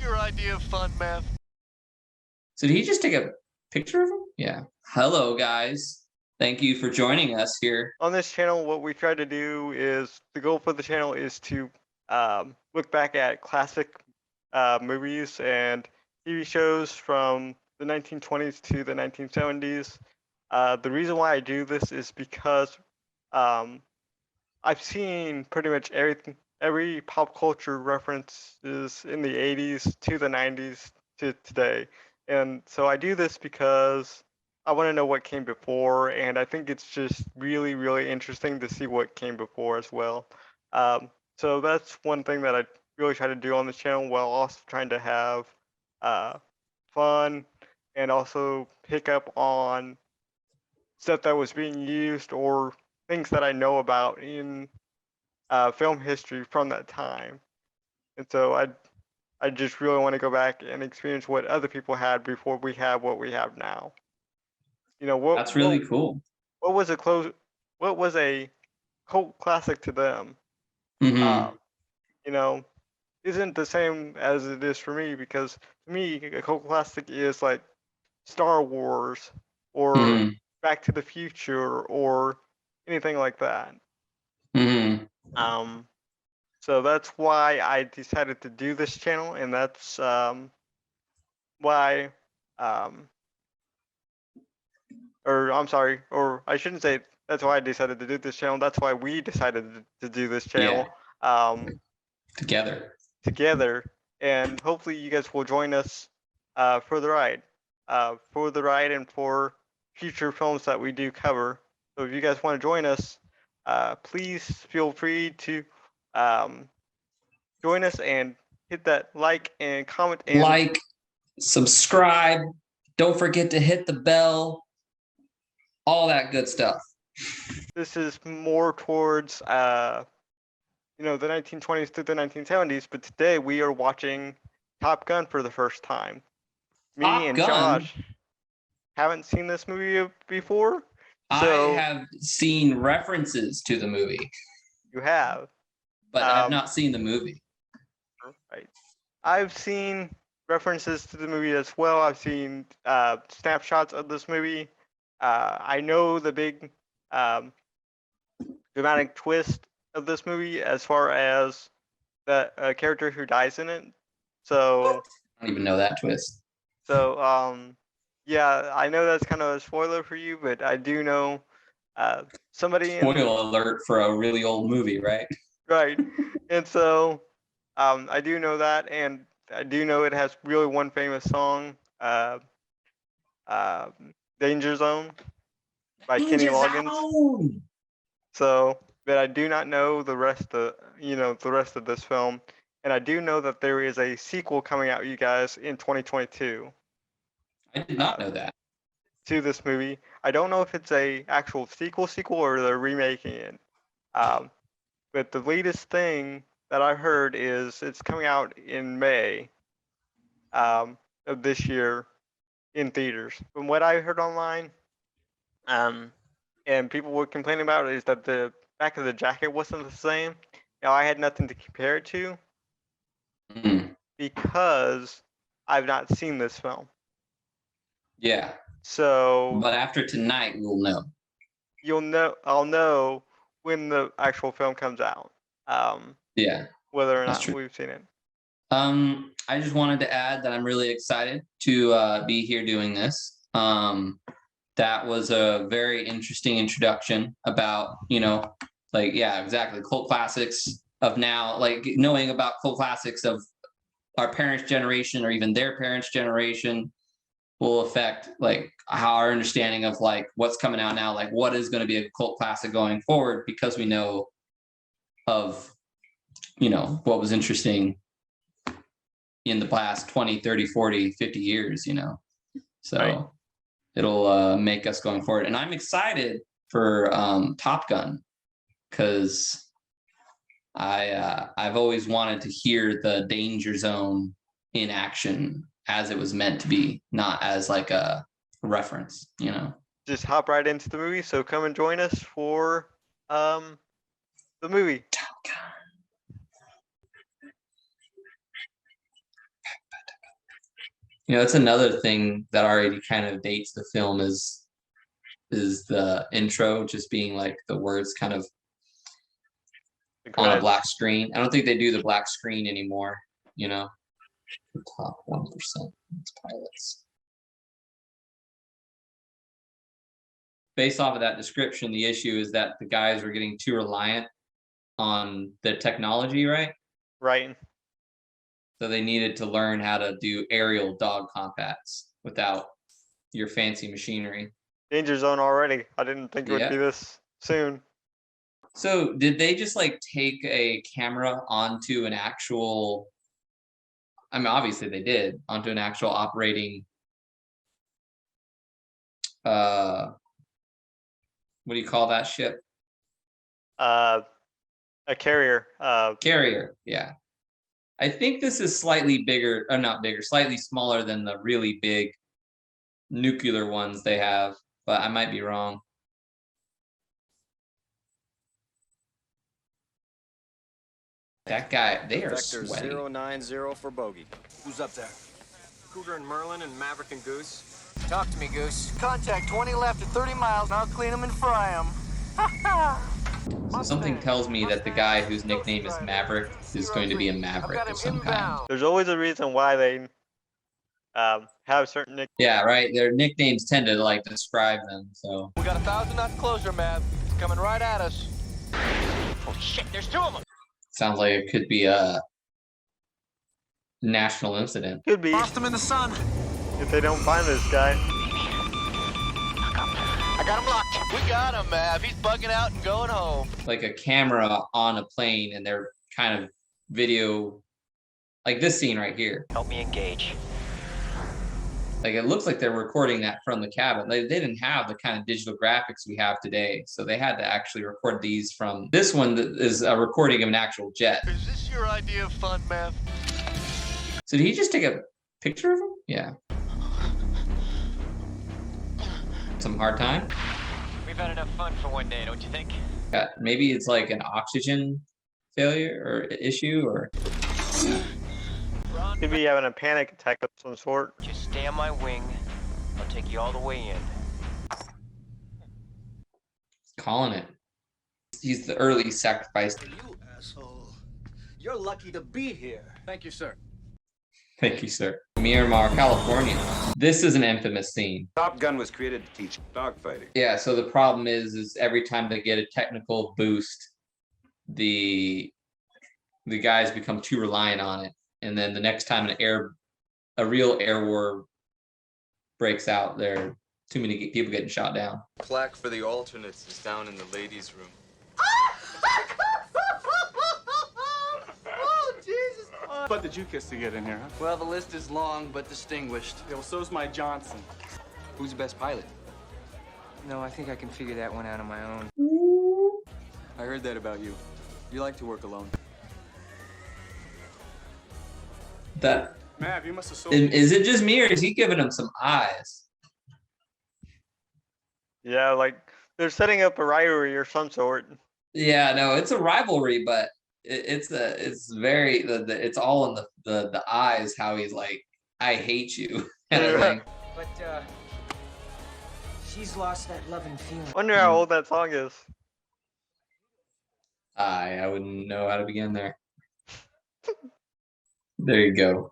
your idea of fun, Mav? So did he just take a picture of him? Yeah. Hello, guys. Thank you for joining us here. On this channel, what we try to do is the goal for the channel is to look back at classic movies and TV shows from the 1920s to the 1970s. The reason why I do this is because um, I've seen pretty much every pop culture references in the 80s to the 90s to today. And so I do this because I want to know what came before, and I think it's just really, really interesting to see what came before as well. So that's one thing that I really try to do on this channel, while also trying to have uh, fun and also pick up on stuff that was being used or things that I know about in film history from that time. And so I just really want to go back and experience what other people had before we have what we have now. You know That's really cool. what was a what was a cult classic to them? Hmm. Uh, you know, isn't the same as it is for me, because to me a cult classic is like Star Wars or Hmm. Back to the Future or anything like that. Hmm. Um, so that's why I decided to do this channel, and that's why, um, or I'm sorry, or I shouldn't say that's why I decided to do this channel. That's why we decided to do this Yeah. channel um, Together. together, and hopefully you guys will join us for the ride, and for future films that we do cover. So if you guys want to join us, please feel free to um, join us and hit that like and comment and Like, subscribe. Don't forget to hit the bell. All that good stuff. this is more towards the 1920s to the 1970s, but today we are watching Top Gun for the first time. Me Top and Gun. Josh haven't seen this movie before, I so have seen references to the movie, you have. but I've not seen the movie. Right. I've seen references to the movie as well. I've seen snapshots of this movie. I know the big um, dramatic twist of this movie as far as the character who dies in it. So, I don't even know that twist. yeah, I know that's kind of a spoiler for you, but I do know somebody in Spoiler alert for a really old movie, right? right, and so I do know that, and I do know it has really one famous song, uh, "Danger Zone" by Kenny Danger Loggins. Zone. So, but I do not know the rest of the rest of this film, and I do know that there is a sequel coming out, you guys, in 2022 I did uh, not know that. to this movie. I don't know if it's a actual sequel or they're remaking it. Um, but the latest thing that I heard is it's coming out in May of this year in theaters. From what I heard online, and people were complaining about it, is that the back of the jacket wasn't the same. Now I had nothing to compare it to Mm. because I've not seen this film. Yeah. So But after tonight, we'll know. I'll know when the actual film comes out. Yeah, Whether or that's not true. we've seen it. I just wanted to add that I'm really excited to be here doing this. That was a very interesting introduction about, like, yeah, exactly, cult classics of now, like knowing about cult classics of our parents' generation or even their parents' generation will affect like how our understanding of like what's coming out now, like what is going to be a cult classic going forward, because we know of, what was interesting in the past 20, 30, 40, 50 years, so Right. it'll make us going forward. And I'm excited for Top Gun, because I've always wanted to hear the danger zone in action as it was meant to be, not as like a reference, Just hop right into the movie. So come and join us for the movie. Top Gun. You know, it's another thing that already kind of dates the film is the intro just being like the words kind of The on a credits. black screen. I don't think they do the black screen anymore, you know. The top 1% pilots. Based off of that description, the issue is that the guys were getting too reliant on the technology, right? Right. So they needed to learn how to do aerial dog combats without your fancy machinery. Danger zone already. I didn't think it would be Yeah. this soon. So did they just like take a camera onto an actual, I mean, obviously they did, onto an actual operating, what do you call that ship? A carrier. Carrier, yeah. I think this is slightly bigger, or not bigger, slightly smaller than the really big nuclear ones they have, but I might be wrong. That guy, they are Vector sweaty. 090 for bogey. Who's up there? Cougar and Merlin and Maverick and Goose. Talk to me, Goose. Contact 20 left at 30 miles, and I'll clean them and fry them. So something tells me that the guy whose nickname is Maverick is going to be a Maverick of some kind. There's always a reason why they have certain nicknames. Yeah, right. Their nicknames tend to like describe them. So We got 1,000 knot closer, Mav. It's coming right at us. Holy shit, there's 2 of them. sounds like it could be a national incident. Could be Lost him in the sun. if they don't find this guy. I got him locked. We got him, Mav. He's bugging out and going home. Like a camera on a plane, and they're kind of video, like this scene right here. Help me engage. Like it looks like they're recording that from the cabin. They didn't have the kind of digital graphics we have today, so they had to actually record these from this one that is a recording of an actual jet. Is this your idea of fun, Mav? So did he just take a picture of him? Yeah. Some hard time. We've had enough fun for one day, don't you think? Maybe it's like an oxygen failure or issue, or Could be having a panic attack of some sort. Just stay on my wing. I'll take you all the way in. calling it. He's the early sacrifice. You asshole. You're lucky to be here. Thank you, sir. Thank you, sir. Miramar, California. This is an infamous scene. Top Gun was created to teach dogfighting. Yeah, so the problem is every time they get a technical boost, the guys become too reliant on it. And then the next time a real air war breaks out, there are too many people getting shot down. Plaque for the alternates is down in the ladies' room. Oh, Jesus. What did you kiss to get in here, huh? Well, the list is long but distinguished. Yeah, well, so's my Johnson. Who's the best pilot? No, I think I can figure that one out on my own. I heard that about you. You like to work alone. That Mav, you must have sold is it just me, or is he giving him some eyes? Yeah, like they're setting up a rivalry or some sort. Yeah, no, it's a rivalry, but it's very it's all in the eyes. How he's like, I hate you, kind of thing. But, she's lost that loving feeling. Wonder how old that song is. I wouldn't know how to begin there. There you go.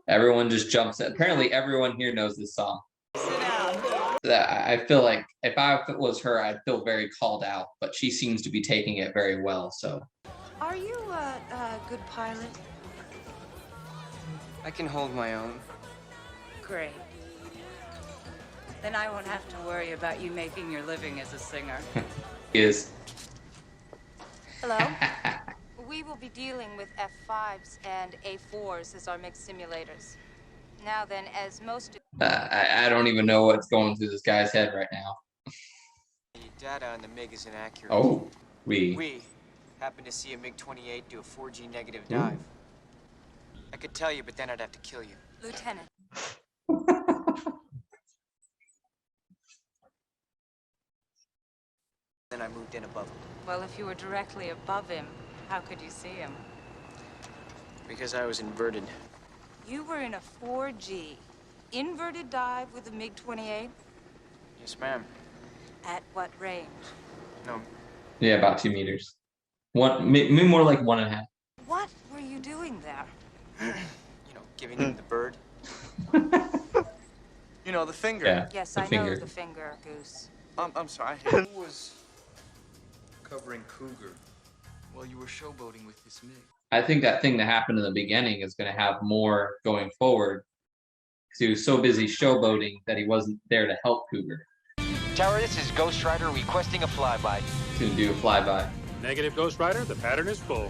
Everyone just jumps in. Apparently, everyone here knows this song. I feel like if it was her, I'd feel very called out, but she seems to be taking it very well. So, Are you a good pilot? I can hold my own. Great. Then I won't have to worry about you making your living as a singer. is Hello? We will be dealing with F5s and A4s as our mixed simulators. Now then, as most of I don't even know what's going through this guy's head right now. The data on the MiG is inaccurate. Oh, We happen to see a MiG-28 do a 4G negative dive. I could tell you, but then I'd have to kill you. Lieutenant. Then I moved in above him. Well, if you were directly above him, how could you see him? Because I was inverted. You were in a 4G. inverted dive with a MiG-28? Yes, ma'am. At what range? No, Yeah, about 2 meters. Maybe more like 1.5. What were you doing there? giving him the bird. You know, the finger. Yeah, Yes, the I finger. know the finger, Goose. I'm sorry. Who was covering Cougar while you were showboating with this MiG? I think that thing that happened in the beginning is going to have more going forward because he was so busy showboating that he wasn't there to help Cougar. Tower, this is Ghost Rider requesting a flyby. He's going to do a flyby. Negative, Ghost Rider. The pattern is full.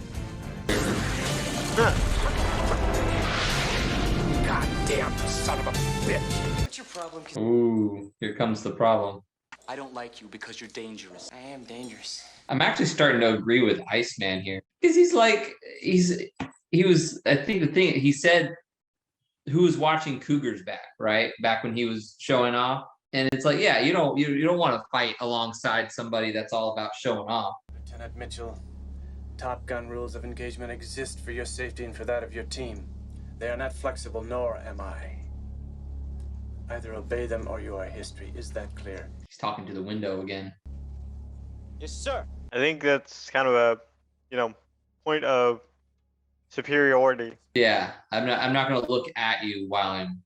Goddamn son of a bitch. What's your problem? Ooh, here comes the problem. I don't like you because you're dangerous. I am dangerous. I'm actually starting to agree with Iceman here because he's like he was. I think the thing he said, who was watching Cougar's back, right? Back when he was showing off, and it's like, yeah, you don't want to fight alongside somebody that's all about showing off. Lieutenant Mitchell, Top Gun rules of engagement exist for your safety and for that of your team. They are not flexible, nor am I. Either obey them or you are history. Is that clear? He's talking to the window again. Yes, sir. I think that's kind of a, point of superiority. Yeah, I'm not going to look at you while I'm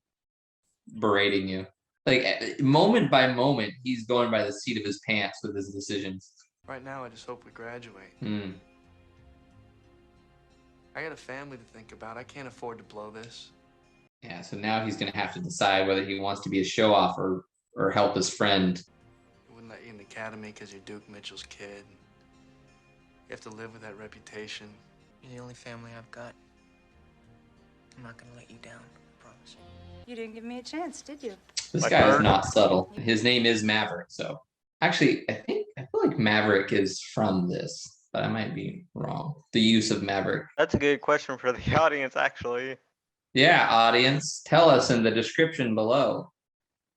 berating you. Like moment by moment, he's going by the seat of his pants with his decisions. Right now, I just hope we graduate. I got a family to think about. I can't afford to blow this. Yeah, so now he's going to have to decide whether he wants to be a show-off or help his friend. I wouldn't let you in the academy because you're Duke Mitchell's kid. You have to live with that reputation. You're the only family I've got. I'm not gonna let you down, I promise. You didn't give me a chance, did you? This Like guy is Bird? not subtle. His name is Maverick, so actually, I feel like Maverick is from this, but I might be wrong. The use of Maverick. That's a good question for the audience, actually. Yeah, audience, tell us in the description below.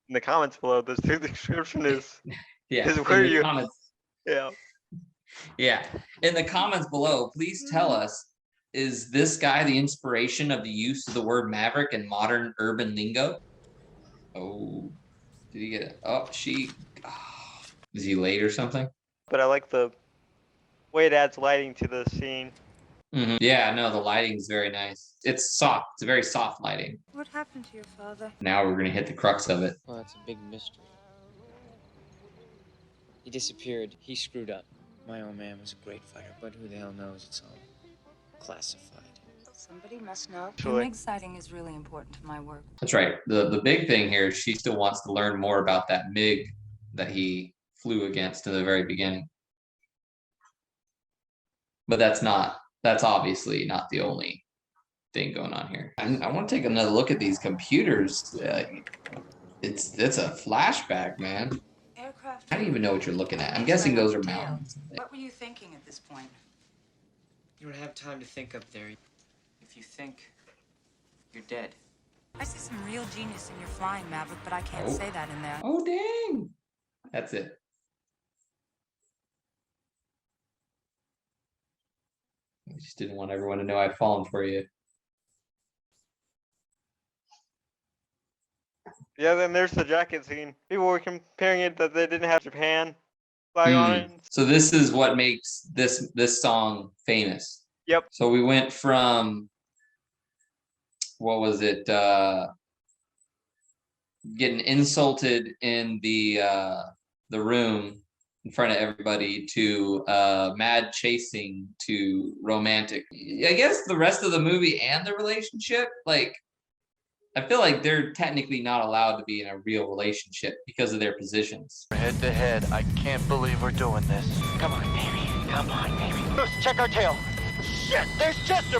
In the comments below, the description is, Yeah, Is in where the you- comments. yeah. Yeah, in the comments below, please tell us, is this guy the inspiration of the use of the word Maverick in modern urban lingo? Oh, did he get it? Oh, is he late or something? But I like the way it adds lighting to the scene. Yeah, no, the lighting is very nice. It's soft. It's a very soft lighting. What happened to your father? Now we're gonna hit the crux of it. Well, it's a big mystery. He disappeared. He screwed up. My old man was a great fighter, but who the hell knows? It's all classified. Somebody must know. Actually. MiG sighting is really important to my work. That's right. The big thing here is she still wants to learn more about that MiG that he flew against in the very beginning. But that's obviously not the only thing going on here. I want to take another look at these computers. It's a flashback, man. Aircraft. I don't even know what you're looking at. I'm guessing those are mountains. What were you thinking at this point? You don't have time to think up there. If you think, you're dead. I see some real genius in your flying, Maverick, but I can't Oh. say that in there. Oh, dang. That's it. I just didn't want everyone to know I'd fallen for you. Yeah, then there's the jacket scene. People were comparing it that they didn't have Japan flag on it. So this is what makes this song famous. Yep. So we went from, what was it? Getting insulted in the room in front of everybody to mad chasing to romantic. I guess the rest of the movie and the relationship, like, I feel like they're technically not allowed to be in a real relationship because of their positions. Head to head. I can't believe we're doing this. Come on, baby. Come on, baby. Let's check our tail. Shit, there's Chester.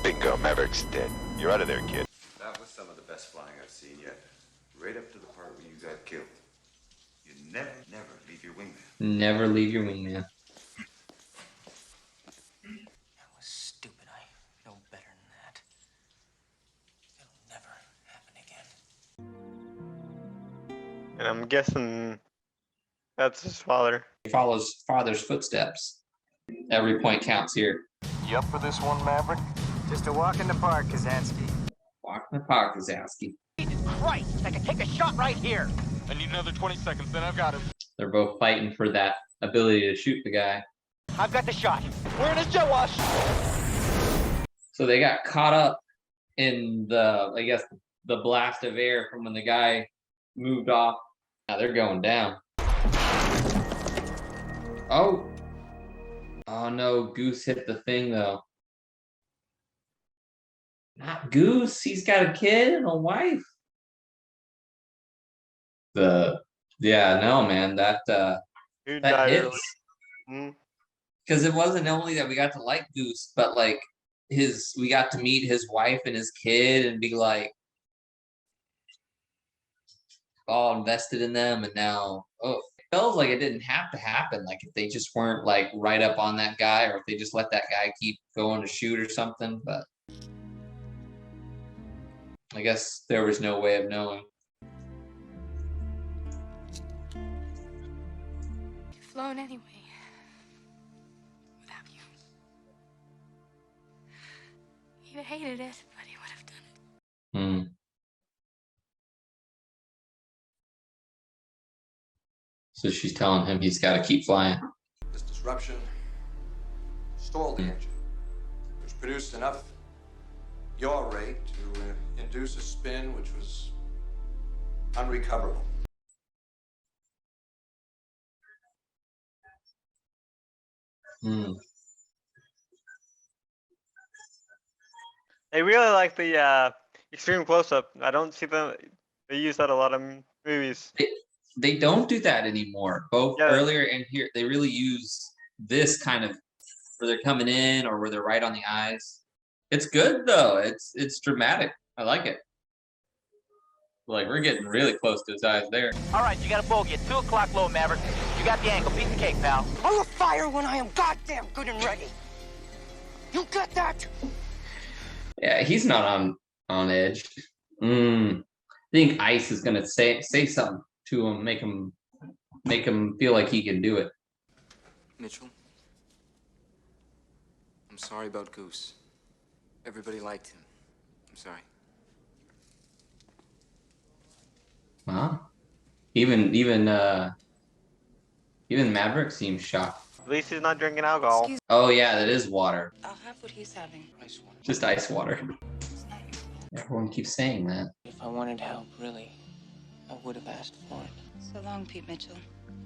Bingo, Maverick's dead. You're out of there, kid. That was some of the best flying I've seen yet. Right up to the part where you got killed. You never leave your wingman. Never leave your wingman. That was stupid. I know better than that. It'll never happen again. And I'm guessing that's his father. He follows father's footsteps. Every point counts here. You up for this one, Maverick? Just a walk in the park, Kazansky. Walk in the park, Kazowski. Need to Christ! I can take a shot right here. I need another 20 seconds, then I've got him. They're both fighting for that ability to shoot the guy. I've got the shot. We're in his jet wash. So they got caught up in the, I guess, the blast of air from when the guy moved off. Now they're going down. Oh. Oh no, Goose hit the thing though. Not Goose, he's got a kid and a wife. Yeah, no man, that hits. Because it wasn't only that we got to like Goose, but like we got to meet his wife and his kid and be like all invested in them, and now it felt like it didn't have to happen. Like if they just weren't like right up on that guy, or if they just let that guy keep going to shoot or something, but I guess there was no way of knowing. You've flown anyway. Without you. He'd have hated it, but he would have done it. So she's telling him he's got to keep flying. This disruption stalled the engine, which produced enough yaw rate to induce a spin which was unrecoverable. They really like the extreme close-up. I don't see them. They use that a lot of movies. They don't do that anymore. Both earlier and here, they really use this kind of where they're coming in or where they're right on the eyes. It's good though. It's dramatic. I like it. Like we're getting really close to his eyes there. All right, you got a bogey at 2 o'clock low, Maverick. You got the angle. Piece of cake, pal. I will fire when I am goddamn good and ready. You get that? Yeah, he's not on edge. I think Ice is gonna say something to him, make him feel like he can do it. Mitchell, I'm sorry about Goose. Everybody liked him. I'm sorry. Huh? Even Maverick seems shocked. At least he's not drinking alcohol. Oh yeah, that is water. I'll have what he's having. Ice water. Just ice water. Everyone keeps saying that. If I wanted help, really, I would have asked for it. So long, Pete Mitchell.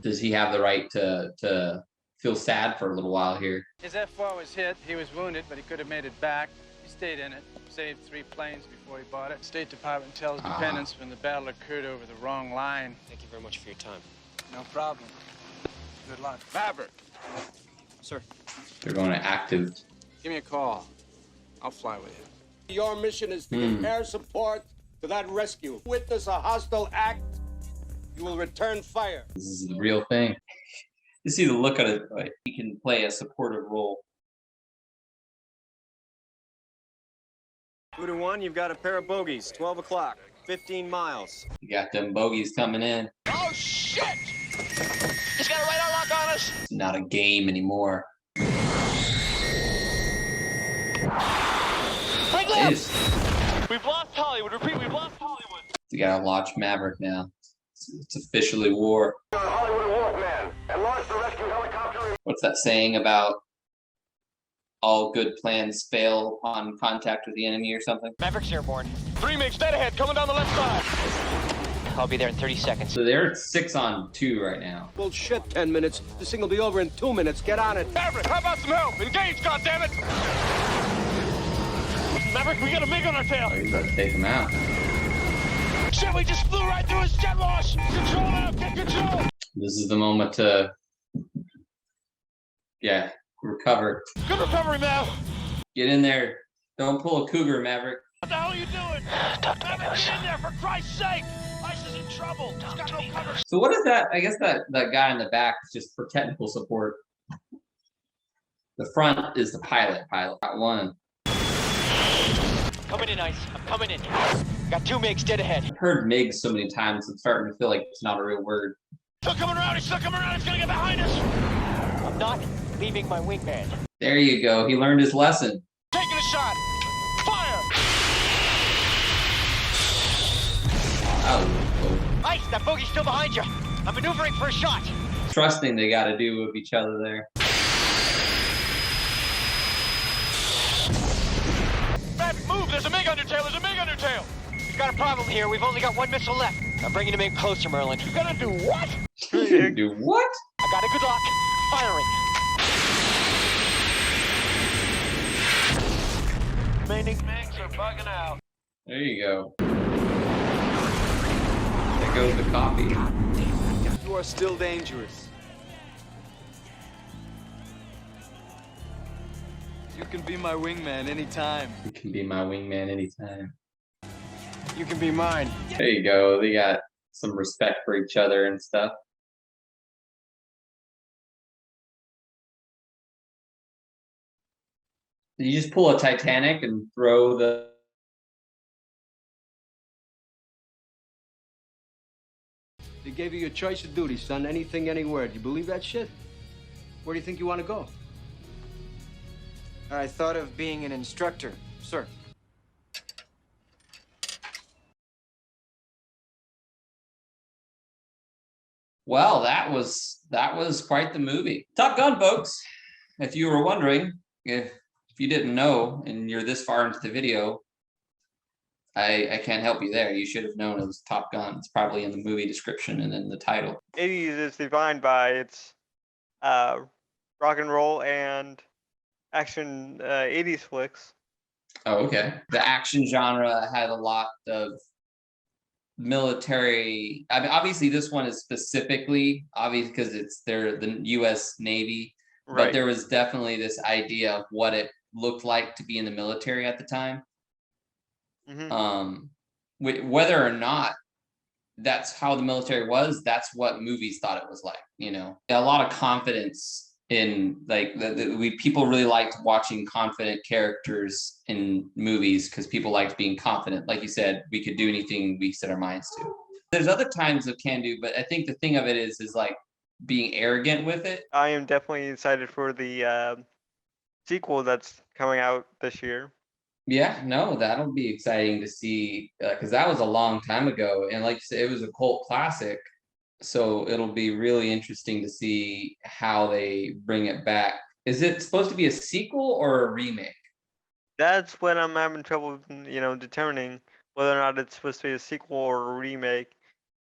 Does he have the right to feel sad for a little while here? His F-4 was hit. He was wounded, but he could have made it back. He stayed in it, saved 3 planes before he bought it. State Department tells dependents when the battle occurred over the wrong line. Thank you very much for your time. No problem. Good luck. Maverick! Sir. They're going to active. Give me a call. I'll fly with you. Your mission is to give air support to that rescue. Witness a hostile act, you will return fire. This is the real thing. You see the look at it, like he can play a supportive role. 2 to 1, you've got a pair of bogeys. 12 o'clock, 15 miles. You got them bogeys coming in. Oh, shit! He's got a radar lock on us! It's not a game anymore. We've lost Hollywood. Repeat, we've lost Hollywood. You gotta launch Maverick now. It's officially war. What's that saying about all good plans fail upon contact with the enemy or something? Maverick's airborne. 3 MiGs dead ahead, coming down the left side. I'll be there in 30 seconds. So they're at 6-on-2 right now. Bullshit, 10 minutes. This thing will be over in 2 minutes. Get on it. Maverick, how about some help? Engage, goddammit! Maverick, we got a MiG on our tail. Oh, you better take him out. Shit, we just flew right through his jet wash. Control out, get control. This is the moment to, recover. Good recovery, Mav. Get in there. Don't pull a cougar, Maverick. What the hell are you doing? Maverick, get in there, for Christ's sake. Ice is in trouble. He's got no cover. So what is that? I guess that guy in the back is just for technical support. The front is the pilot. Got one. Coming in, Ice. I'm coming in. Got 2 MiGs dead ahead. I've heard MiG so many times, I'm starting to feel like it's not a real word. Still coming around. He's still coming around. He's gonna get behind us. I'm not leaving my wingman. There you go. He learned his lesson. Taking a shot. Fire! That bogey's still behind you. I'm maneuvering for a shot. Trusting they got to do with each other there. Matt, move! There's a MiG on your tail! There's a MiG on your tail! We've got a problem here. We've only got one missile left. I'm bringing him in closer, Merlin. You gotta do what? Do what? I got it. Good luck. Firing. Remaining MiGs are bugging out. There you go. There goes the coffee. You are still dangerous. You can be my wingman anytime. You can be my wingman anytime. You can be mine. There you go. They got some respect for each other and stuff. You just pull a Titanic and throw the... They gave you your choice of duty, son. Anything, anywhere. Do you believe that shit? Where do you think you want to go? I thought of being an instructor, sir. Well, that was quite the movie. Top Gun, folks. If you were wondering, if you didn't know and you're this far into the video, I can't help you there. You should have known it was Top Gun. It's probably in the movie description and in the title. 80s is defined by its rock and roll and action 80s flicks. Oh, okay. The action genre had a lot of military. I mean, obviously this one is specifically obvious because they're the U.S. Navy, Right. but there was definitely this idea of what it looked like to be in the military at the time. Whether or not that's how the military was, that's what movies thought it was like. You know, a lot of confidence in like people really liked watching confident characters in movies because people liked being confident. Like you said, we could do anything we set our minds to. There's other times of can do, but I think the thing of it is like being arrogant with it. I am definitely excited for the sequel that's coming out this year. Yeah, no, that'll be exciting to see because that was a long time ago, and like you said, it was a cult classic. So it'll be really interesting to see how they bring it back. Is it supposed to be a sequel or a remake? That's when I'm having trouble, determining whether or not it's supposed to be a sequel or a remake.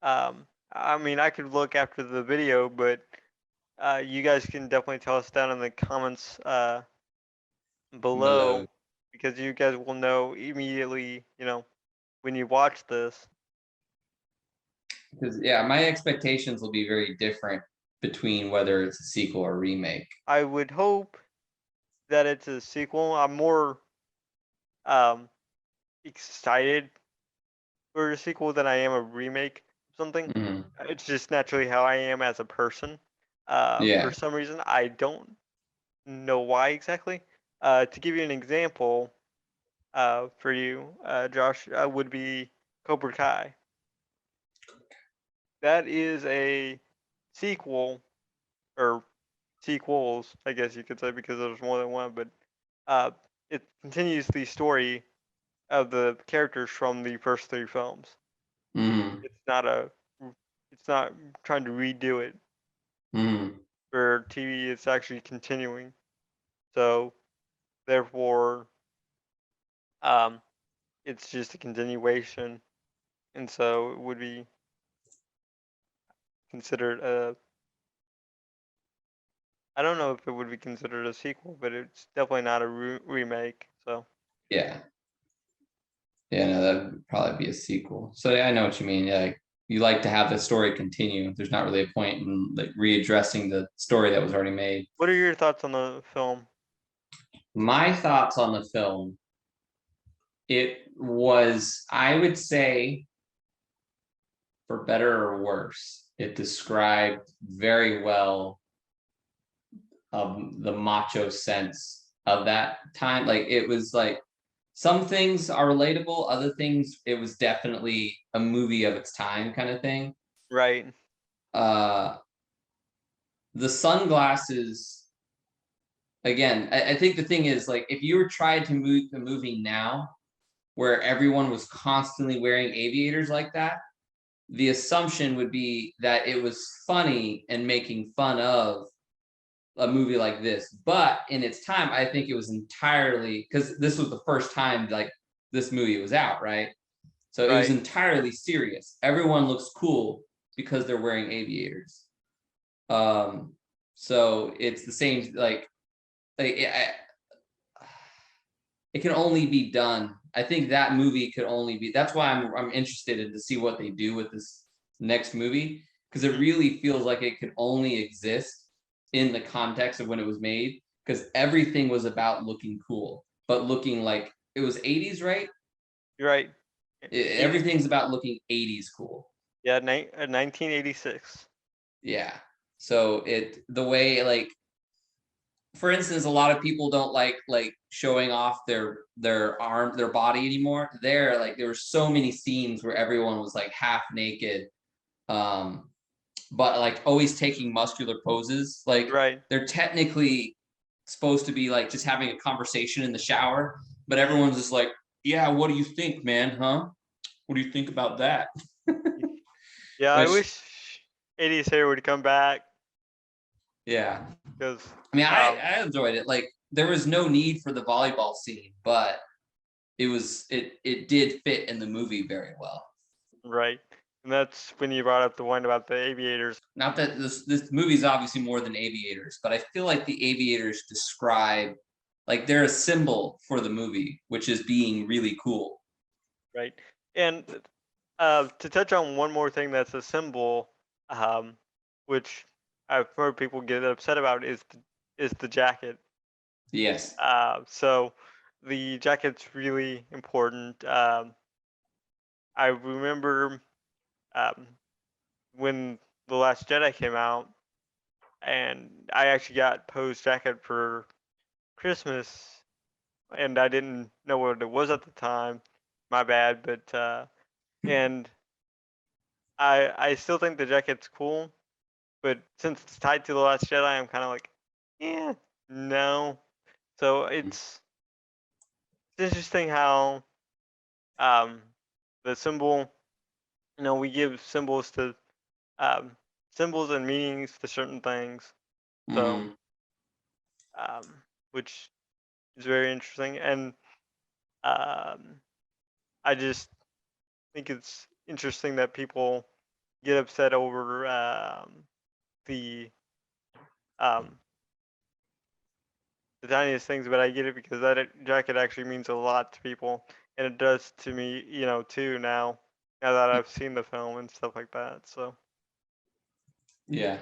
I mean, I could look after the video, but you guys can definitely tell us down in the comments below, because you guys will know immediately, when you watch this. Because yeah, my expectations will be very different between whether it's a sequel or remake. I would hope that it's a sequel. I'm more excited for a sequel than I am a remake of something. It's just naturally how I am as a person. For some reason, I don't know why exactly. To give you an example, for you, Josh, would be Cobra Kai. That is a sequel, or sequels, I guess you could say, because there's more than one, but it continues the story of the characters from the first three films. It's not trying to redo it. For TV, it's actually continuing. So, therefore, it's just a continuation, and so it would be considered I don't know if it would be considered a sequel, but it's definitely not a remake. So yeah, no, that'd probably be a sequel. So yeah, I know what you mean. Yeah, you like to have the story continue. There's not really a point in like readdressing the story that was already made. What are your thoughts on the film? My thoughts on the film. It was, I would say, for better or worse, it described very well the macho sense of that time. Like it was like some things are relatable, other things it was definitely a movie of its time kind of thing. Right. The sunglasses, again, I think the thing is like if you were trying to move the movie now where everyone was constantly wearing aviators like that, the assumption would be that it was funny and making fun of a movie like this. But in its time, I think it was entirely, because this was the first time like this movie was out, right? So it was entirely serious. Everyone looks cool because they're wearing aviators. So it's the same, like it can only be done. I think that movie could only be, that's why I'm interested in to see what they do with this next movie, because it really feels like it could only exist in the context of when it was made, because everything was about looking cool, but looking like it was 80s, right? You're right. Everything's about looking 80s cool. Yeah, 1986. Yeah. So the way, like, for instance, a lot of people don't like showing off their body anymore. There were so many scenes where everyone was like half naked, but like always taking muscular poses. Like they're technically supposed to be like just having a conversation in the shower, but everyone's just like, yeah, what do you think, man? Huh? What do you think about that? Yeah, I wish 80s hair would come back. Yeah. Because I mean, I enjoyed it. Like there was no need for the volleyball scene, but it did fit in the movie very well. Right. And that's when you brought up the one about the aviators. Not that this movie's obviously more than aviators, but I feel like the aviators describe, like they're a symbol for the movie, which is being really cool. Right. And to touch on one more thing that's a symbol, which I've heard people get upset about, is the jacket. Yes. So the jacket's really important. I remember when The Last Jedi came out, and I actually got Poe's jacket for Christmas, and I didn't know what it was at the time. My bad, but and I still think the jacket's cool, but since it's tied to The Last Jedi, I'm kind of like, yeah, no. So it's interesting how the symbol, we give symbols to symbols and meanings to certain things. So which is very interesting, and I just think it's interesting that people get upset over the the tiniest things, but I get it because that jacket actually means a lot to people, and it does to me, too now that I've seen the film and stuff like that. So yeah,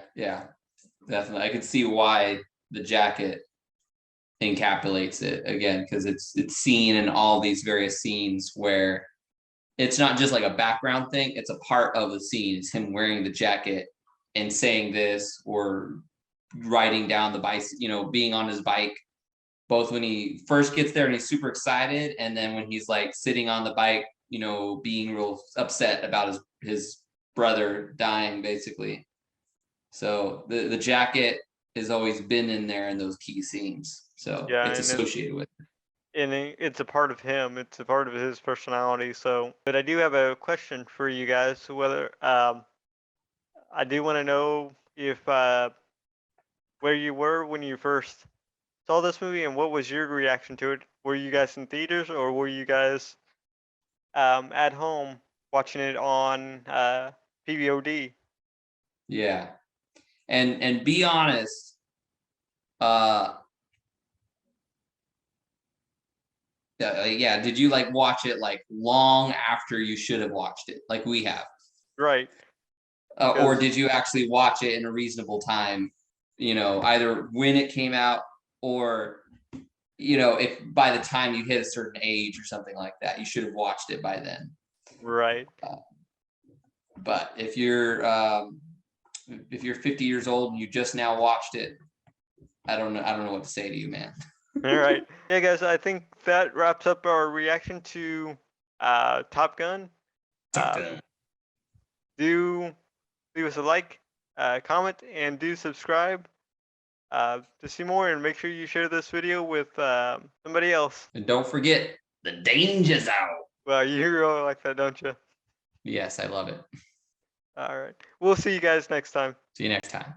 definitely. I could see why the jacket encapsulates it again, because it's seen in all these various scenes where it's not just like a background thing, it's a part of the scene. It's him wearing the jacket and saying this, or riding down the bike, being on his bike, both when he first gets there and he's super excited, and then when he's like sitting on the bike, being real upset about his brother dying, basically. So the jacket has always been in there in those key scenes, so yeah, it's associated with it. And it's a part of him. It's a part of his personality. So, but I do have a question for you guys. So whether I do want to know if where you were when you first saw this movie, and what was your reaction to it? Were you guys in theaters, or were you guys at home watching it on PVOD? Yeah, and be honest, yeah, did you like watch it like long after you should have watched it, like we have? Right. Or did you actually watch it in a reasonable time, either when it came out, or if by the time you hit a certain age or something like that, you should have watched it by then. Right. But if you're 50 years old and you just now watched it, I don't know what to say to you, man. All right. Yeah, guys, I think that wraps up our reaction to Top Gun. Do leave us a like, comment, and do subscribe to see more, and make sure you share this video with somebody else. And don't forget, the danger's out. Well, you really like that, don't you? Yes, I love it. All right. We'll see you guys next time. See you next time.